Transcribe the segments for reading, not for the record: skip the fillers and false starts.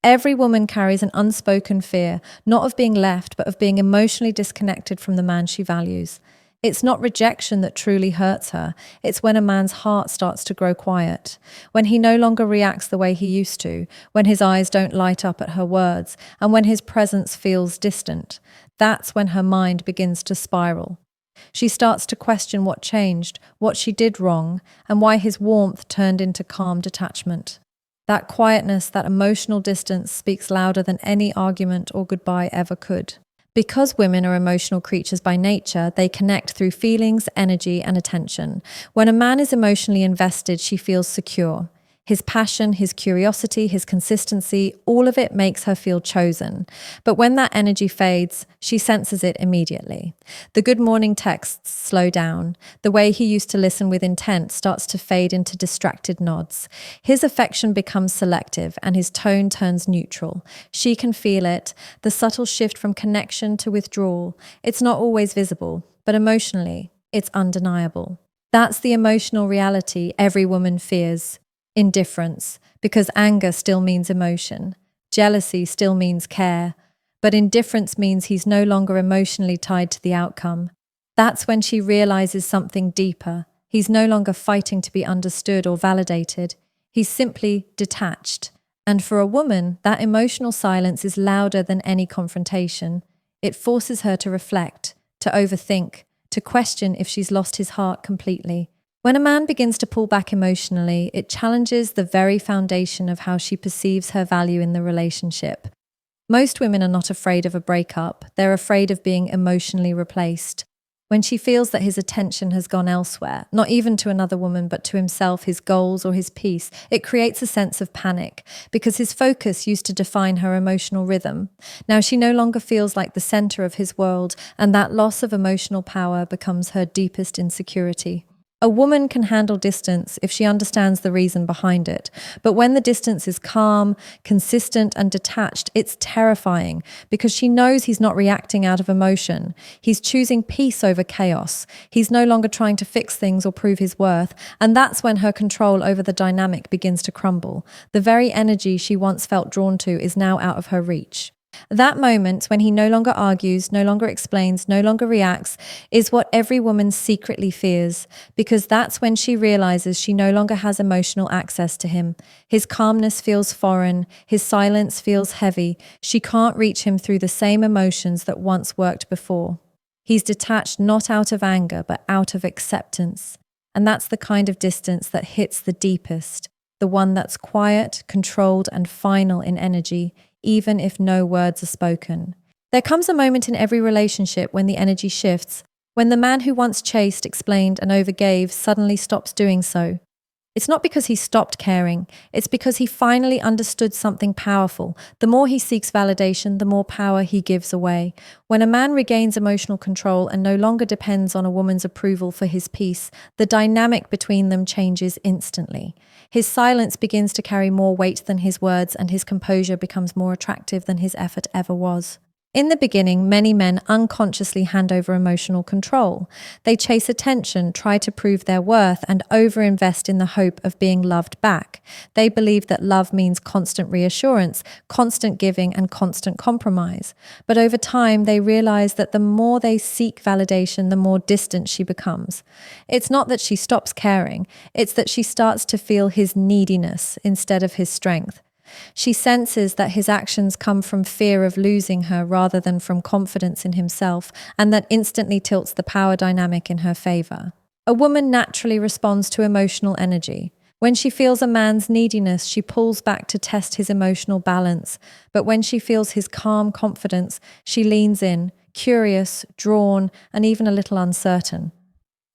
Every woman carries an unspoken fear, not of being left, but of being emotionally disconnected from the man she values. It's not rejection that truly hurts her. It's when a man's heart starts to grow quiet, when he no longer reacts the way he used to, when his eyes don't light up at her words, and when his presence feels distant. That's when her mind begins to spiral. She starts to question what changed, what she did wrong, and why his warmth turned into calm detachment. That quietness, that emotional distance speaks louder than any argument or goodbye ever could. Because women are emotional creatures by nature, they connect through feelings, energy, and attention. When a man is emotionally invested, she feels secure. His passion, his curiosity, his consistency, all of it makes her feel chosen. But when that energy fades, she senses it immediately. The good morning texts slow down. The way he used to listen with intent starts to fade into distracted nods. His affection becomes selective and his tone turns neutral. She can feel it, the subtle shift from connection to withdrawal. It's not always visible, but emotionally, it's undeniable. That's the emotional reality every woman fears. Indifference, because anger still means emotion. Jealousy still means care. But indifference means he's no longer emotionally tied to the outcome. That's when she realizes something deeper. He's no longer fighting to be understood or validated. He's simply detached. And for a woman, that emotional silence is louder than any confrontation. It forces her to reflect, to overthink, to question if she's lost his heart completely. When a man begins to pull back emotionally, it challenges the very foundation of how she perceives her value in the relationship. Most women are not afraid of a breakup. They're afraid of being emotionally replaced. When she feels that his attention has gone elsewhere, not even to another woman, but to himself, his goals, or his peace, it creates a sense of panic because his focus used to define her emotional rhythm. Now she no longer feels like the center of his world, and that loss of emotional power becomes her deepest insecurity. A woman can handle distance if she understands the reason behind it. But when the distance is calm, consistent, and detached, it's terrifying because she knows he's not reacting out of emotion. He's choosing peace over chaos. He's no longer trying to fix things or prove his worth. And that's when her control over the dynamic begins to crumble. The very energy she once felt drawn to is now out of her reach. That moment, when he no longer argues, no longer explains, no longer reacts, is what every woman secretly fears, because that's when she realizes she no longer has emotional access to him. His calmness feels foreign, his silence feels heavy. She can't reach him through the same emotions that once worked before. He's detached not out of anger, but out of acceptance. And that's the kind of distance that hits the deepest, the one that's quiet, controlled, and final in energy, even if no words are spoken. There comes a moment in every relationship when the energy shifts, when the man who once chased, explained, and overgave suddenly stops doing so. It's not because he stopped caring, it's because he finally understood something powerful. The more he seeks validation, the more power he gives away. When a man regains emotional control and no longer depends on a woman's approval for his peace, the dynamic between them changes instantly. His silence begins to carry more weight than his words, and his composure becomes more attractive than his effort ever was. In the beginning, many men unconsciously hand over emotional control. They chase attention, try to prove their worth, and overinvest in the hope of being loved back. They believe that love means constant reassurance, constant giving, and constant compromise. But over time, they realize that the more they seek validation, the more distant she becomes. It's not that she stops caring, it's that she starts to feel his neediness instead of his strength. She senses that his actions come from fear of losing her rather than from confidence in himself, and that instantly tilts the power dynamic in her favor. A woman naturally responds to emotional energy. When she feels a man's neediness, she pulls back to test his emotional balance. But when she feels his calm confidence, she leans in, curious, drawn, and even a little uncertain.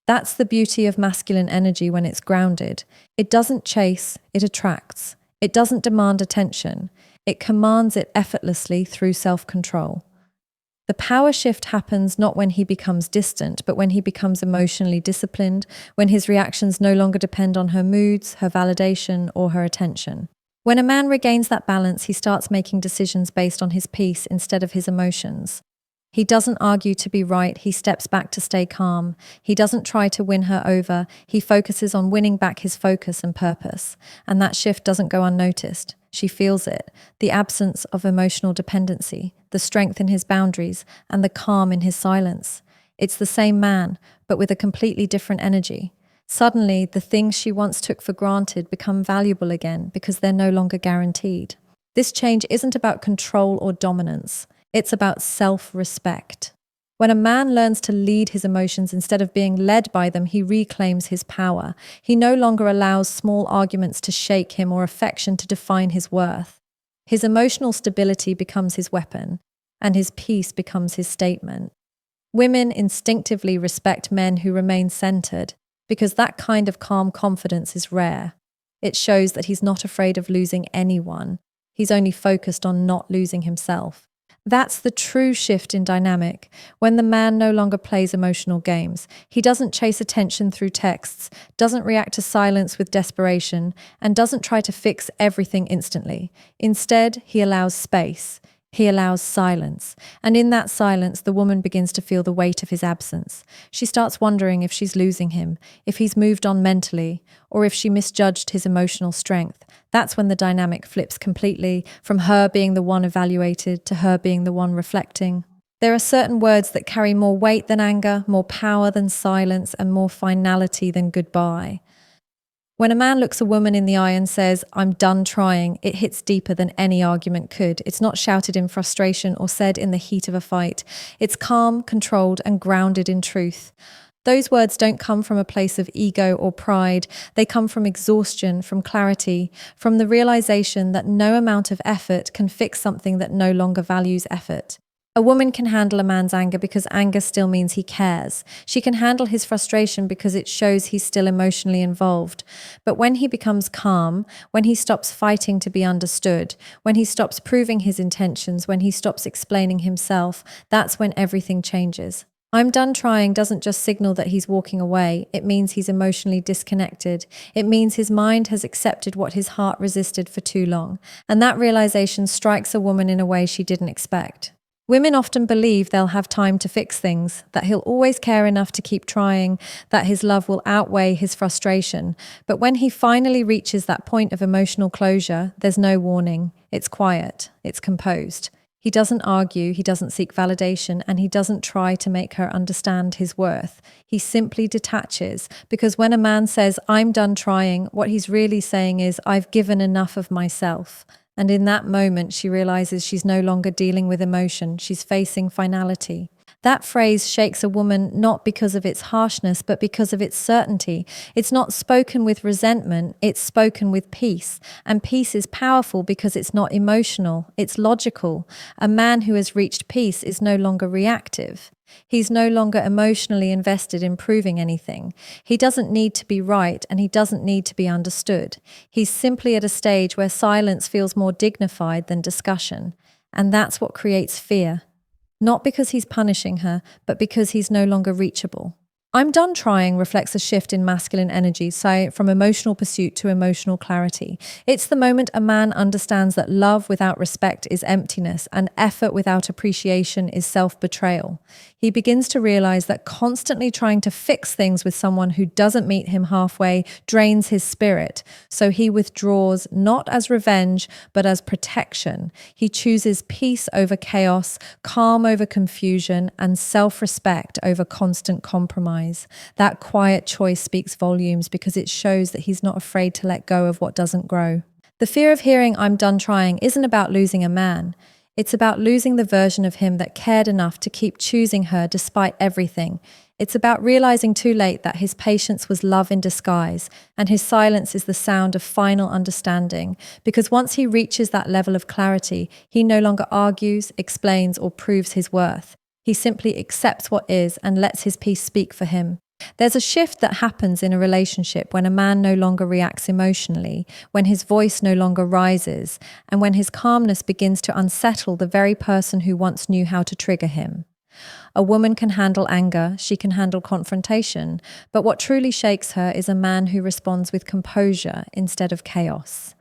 That's the beauty of masculine energy when it's grounded. It doesn't chase, it attracts. It doesn't demand attention. It commands it effortlessly through self-control. The power shift happens not when he becomes distant, but when he becomes emotionally disciplined, when his reactions no longer depend on her moods, her validation, or her attention. When a man regains that balance, he starts making decisions based on his peace instead of his emotions. He doesn't argue to be right, he steps back to stay calm. He doesn't try to win her over, he focuses on winning back his focus and purpose. And that shift doesn't go unnoticed. She feels it, the absence of emotional dependency, the strength in his boundaries, and the calm in his silence. It's the same man, but with a completely different energy. Suddenly, the things she once took for granted become valuable again because they're no longer guaranteed. This change isn't about control or dominance. It's about self-respect. When a man learns to lead his emotions instead of being led by them, he reclaims his power. He no longer allows small arguments to shake him or affection to define his worth. His emotional stability becomes his weapon, and his peace becomes his statement. Women instinctively respect men who remain centered, because that kind of calm confidence is rare. It shows that he's not afraid of losing anyone. He's only focused on not losing himself. That's the true shift in dynamic, when the man no longer plays emotional games. He doesn't chase attention through texts, doesn't react to silence with desperation, and doesn't try to fix everything instantly. Instead, he allows space. He allows silence. And in that silence, the woman begins to feel the weight of his absence. She starts wondering if she's losing him, if he's moved on mentally, or if she misjudged his emotional strength. That's when the dynamic flips completely, from her being the one evaluated to her being the one reflecting. There are certain words that carry more weight than anger, more power than silence, and more finality than goodbye. When a man looks a woman in the eye and says, "I'm done trying," it hits deeper than any argument could. It's not shouted in frustration or said in the heat of a fight. It's calm, controlled, and grounded in truth. Those words don't come from a place of ego or pride. They come from exhaustion, from clarity, from the realization that no amount of effort can fix something that no longer values effort. A woman can handle a man's anger because anger still means he cares. She can handle his frustration because it shows he's still emotionally involved. But when he becomes calm, when he stops fighting to be understood, when he stops proving his intentions, when he stops explaining himself, that's when everything changes. "I'm done trying" doesn't just signal that he's walking away. It means he's emotionally disconnected. It means his mind has accepted what his heart resisted for too long. And that realization strikes a woman in a way she didn't expect. Women often believe they'll have time to fix things, that he'll always care enough to keep trying, that his love will outweigh his frustration. But when he finally reaches that point of emotional closure, there's no warning. It's quiet. It's composed. He doesn't argue, he doesn't seek validation, and he doesn't try to make her understand his worth. He simply detaches, because when a man says, "I'm done trying," what he's really saying is, "I've given enough of myself." And in that moment, she realizes she's no longer dealing with emotion, she's facing finality. That phrase shakes a woman not because of its harshness, but because of its certainty. It's not spoken with resentment, it's spoken with peace. And peace is powerful because it's not emotional, it's logical. A man who has reached peace is no longer reactive. He's no longer emotionally invested in proving anything. He doesn't need to be right, and he doesn't need to be understood. He's simply at a stage where silence feels more dignified than discussion. And that's what creates fear. Not because he's punishing her, but because he's no longer reachable. "I'm done trying" reflects a shift in masculine energy, so from emotional pursuit to emotional clarity. It's the moment a man understands that love without respect is emptiness, and effort without appreciation is self-betrayal. He begins to realize that constantly trying to fix things with someone who doesn't meet him halfway drains his spirit. So he withdraws not as revenge, but as protection. He chooses peace over chaos, calm over confusion, and self-respect over constant compromise. That quiet choice speaks volumes because it shows that he's not afraid to let go of what doesn't grow. The fear of hearing "I'm done trying" isn't about losing a man. It's about losing the version of him that cared enough to keep choosing her despite everything. It's about realizing too late that his patience was love in disguise, and his silence is the sound of final understanding. Because once he reaches that level of clarity, he no longer argues, explains, or proves his worth. He simply accepts what is and lets his peace speak for him. There's a shift that happens in a relationship when a man no longer reacts emotionally, when his voice no longer rises, and when his calmness begins to unsettle the very person who once knew how to trigger him. A woman can handle anger, she can handle confrontation, but what truly shakes her is a man who responds with composure instead of chaos.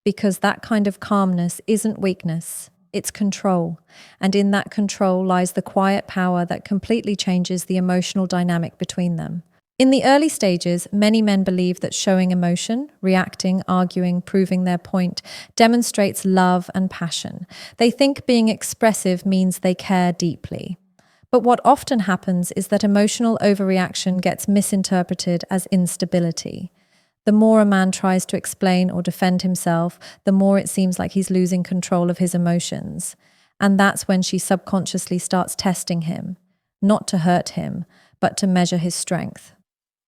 Because that kind of calmness isn't weakness. It's control, and in that control lies the quiet power that completely changes the emotional dynamic between them. In the early stages, many men believe that showing emotion, reacting, arguing, proving their point, demonstrates love and passion. They think being expressive means they care deeply. But what often happens is that emotional overreaction gets misinterpreted as instability. The more a man tries to explain or defend himself, the more it seems like he's losing control of his emotions. And that's when she subconsciously starts testing him, not to hurt him, but to measure his strength.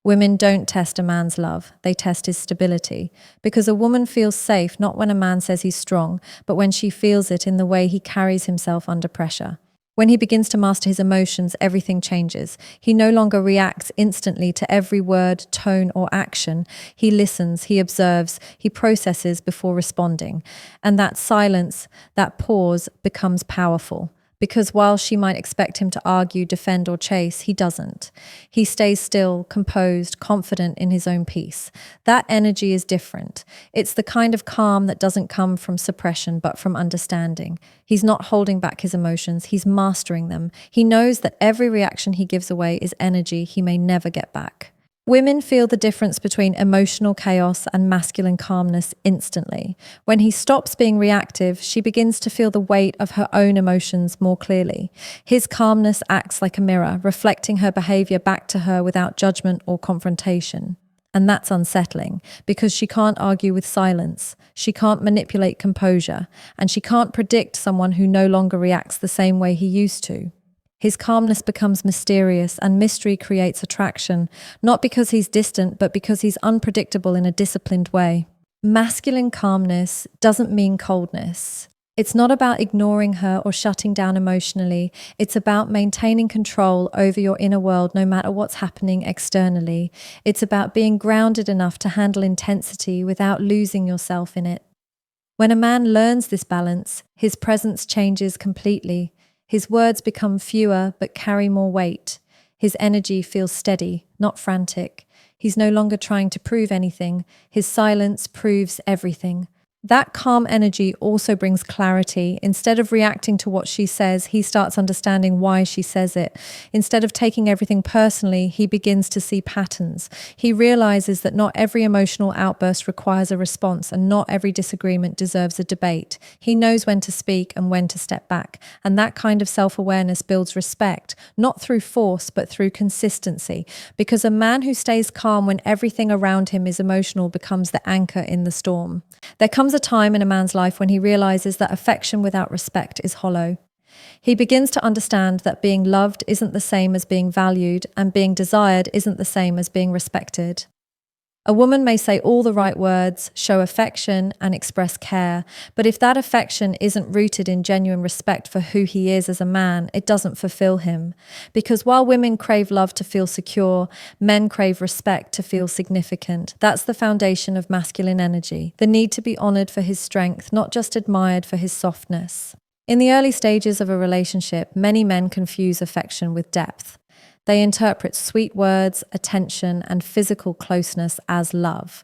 Women don't test a man's love, they test his stability, because a woman feels safe not when a man says he's strong, but when she feels it in the way he carries himself under pressure. When he begins to master his emotions, everything changes. He no longer reacts instantly to every word, tone, or action. He listens, he observes, he processes before responding. And that silence, that pause, becomes powerful. Because while she might expect him to argue, defend, or chase, he doesn't. He stays still, composed, confident in his own peace. That energy is different. It's the kind of calm that doesn't come from suppression, but from understanding. He's not holding back his emotions, he's mastering them. He knows that every reaction he gives away is energy he may never get back. Women feel the difference between emotional chaos and masculine calmness instantly. When he stops being reactive, she begins to feel the weight of her own emotions more clearly. His calmness acts like a mirror, reflecting her behavior back to her without judgment or confrontation. And that's unsettling, because she can't argue with silence, she can't manipulate composure, and she can't predict someone who no longer reacts the same way he used to. His calmness becomes mysterious, and mystery creates attraction, not because he's distant, but because he's unpredictable in a disciplined way. Masculine calmness doesn't mean coldness. It's not about ignoring her or shutting down emotionally. It's about maintaining control over your inner world no matter what's happening externally. It's about being grounded enough to handle intensity without losing yourself in it. When a man learns this balance, his presence changes completely. His words become fewer but carry more weight. His energy feels steady, not frantic. He's no longer trying to prove anything. His silence proves everything. That calm energy also brings clarity. Instead of reacting to what she says, he starts understanding why she says it. Instead of taking everything personally, he begins to see patterns. He realizes that not every emotional outburst requires a response, and not every disagreement deserves a debate. He knows when to speak and when to step back. And that kind of self-awareness builds respect, not through force, but through consistency. Because a man who stays calm when everything around him is emotional becomes the anchor in the storm. There comes a time in a man's life when he realizes that affection without respect is hollow. He begins to understand that being loved isn't the same as being valued, and being desired isn't the same as being respected. A woman may say all the right words, show affection, and express care, but if that affection isn't rooted in genuine respect for who he is as a man, it doesn't fulfill him. Because while women crave love to feel secure, men crave respect to feel significant. That's the foundation of masculine energy, the need to be honored for his strength, not just admired for his softness. In the early stages of a relationship, many men confuse affection with depth. They interpret sweet words, attention, and physical closeness as love.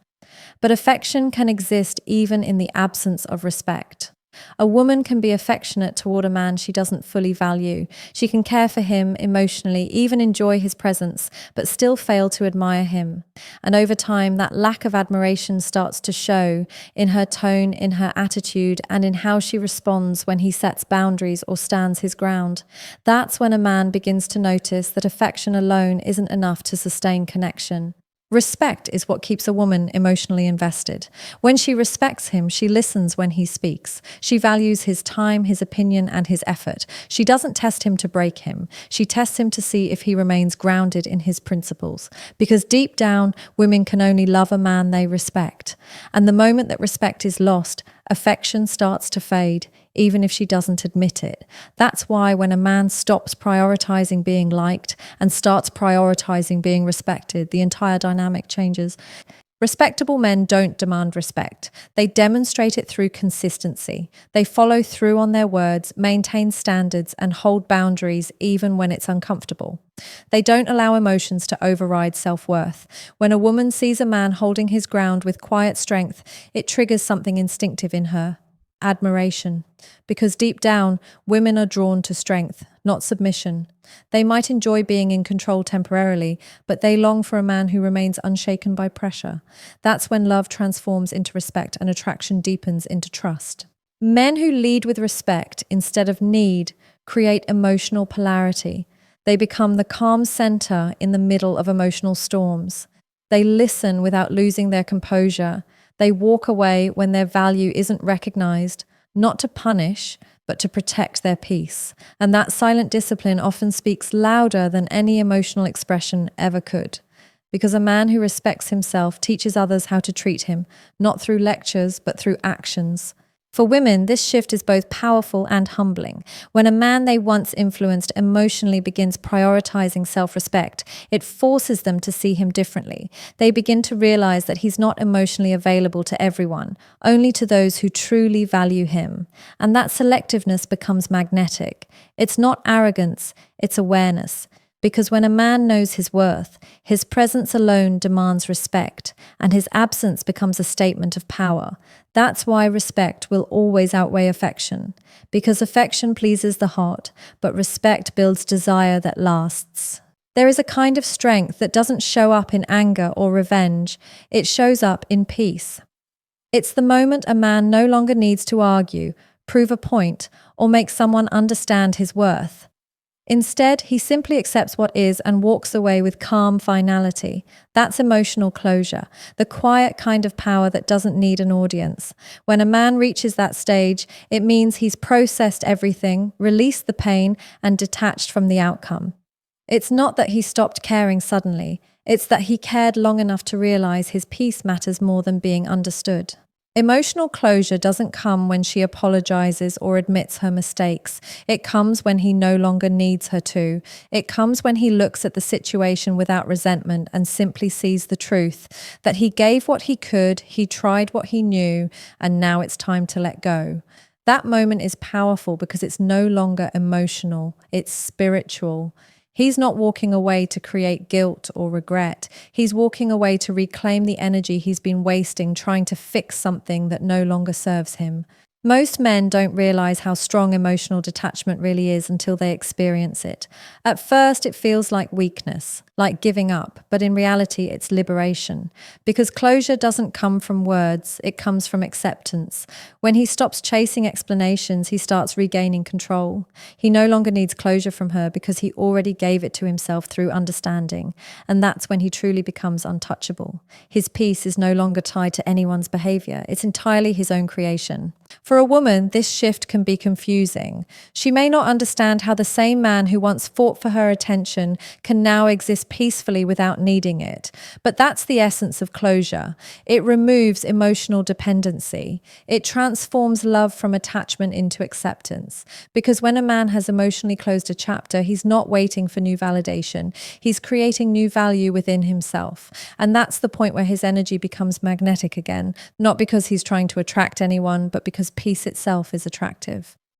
But affection can exist even in the absence of respect. A woman can be affectionate toward a man she doesn't fully value. She can care for him emotionally, even enjoy his presence, but still fail to admire him. And over time, that lack of admiration starts to show in her tone, in her attitude, and in how she responds when he sets boundaries or stands his ground. That's when a man begins to notice that affection alone isn't enough to sustain connection. Respect is what keeps a woman emotionally invested. When she respects him, she listens when he speaks. She values his time, his opinion, and his effort. She doesn't test him to break him. She tests him to see if he remains grounded in his principles. Because deep down, women can only love a man they respect. And the moment that respect is lost, affection starts to fade, even if she doesn't admit it. That's why when a man stops prioritizing being liked and starts prioritizing being respected, the entire dynamic changes. Respectable men don't demand respect. They demonstrate it through consistency. They follow through on their words, maintain standards, and hold boundaries even when it's uncomfortable. They don't allow emotions to override self-worth. When a woman sees a man holding his ground with quiet strength, it triggers something instinctive in her. Admiration. Because deep down, women are drawn to strength, not submission. They might enjoy being in control temporarily, but they long for a man who remains unshaken by pressure. That's when love transforms into respect and attraction deepens into trust. Men who lead with respect instead of need create emotional polarity. They become the calm center in the middle of emotional storms. They listen without losing their composure. They walk away when their value isn't recognized, not to punish, but to protect their peace. And that silent discipline often speaks louder than any emotional expression ever could. Because a man who respects himself teaches others how to treat him, not through lectures, but through actions. For women, this shift is both powerful and humbling. When a man they once influenced emotionally begins prioritizing self-respect, it forces them to see him differently. They begin to realize that he's not emotionally available to everyone, only to those who truly value him. And that selectiveness becomes magnetic. It's not arrogance, it's awareness. Because when a man knows his worth, his presence alone demands respect, and his absence becomes a statement of power. That's why respect will always outweigh affection. Because affection pleases the heart, but respect builds desire that lasts. There is a kind of strength that doesn't show up in anger or revenge. It shows up in peace. It's the moment a man no longer needs to argue, prove a point, or make someone understand his worth. Instead, he simply accepts what is and walks away with calm finality. That's emotional closure, the quiet kind of power that doesn't need an audience. When a man reaches that stage, it means he's processed everything, released the pain, and detached from the outcome. It's not that he stopped caring suddenly. It's that he cared long enough to realize his peace matters more than being understood. Emotional closure doesn't come when she apologizes or admits her mistakes. It comes when he no longer needs her to. It comes when he looks at the situation without resentment and simply sees the truth, that he gave what he could, he tried what he knew, and now it's time to let go. That moment is powerful because it's no longer emotional, it's spiritual. He's not walking away to create guilt or regret. He's walking away to reclaim the energy he's been wasting trying to fix something that no longer serves him. Most men don't realize how strong emotional detachment really is until they experience it. At first, it feels like weakness, like giving up, but in reality, it's liberation. Because closure doesn't come from words, it comes from acceptance. When he stops chasing explanations, he starts regaining control. He no longer needs closure from her because he already gave it to himself through understanding. And that's when he truly becomes untouchable. His peace is no longer tied to anyone's behavior. It's entirely his own creation. For a woman, this shift can be confusing. She may not understand how the same man who once fought for her attention can now exist peacefully without needing it. But that's the essence of closure. It removes emotional dependency. It transforms love from attachment into acceptance. Because when a man has emotionally closed a chapter, he's not waiting for new validation. He's creating new value within himself. And that's the point where his energy becomes magnetic again, not because he's trying to attract anyone, but because peace itself is attractive.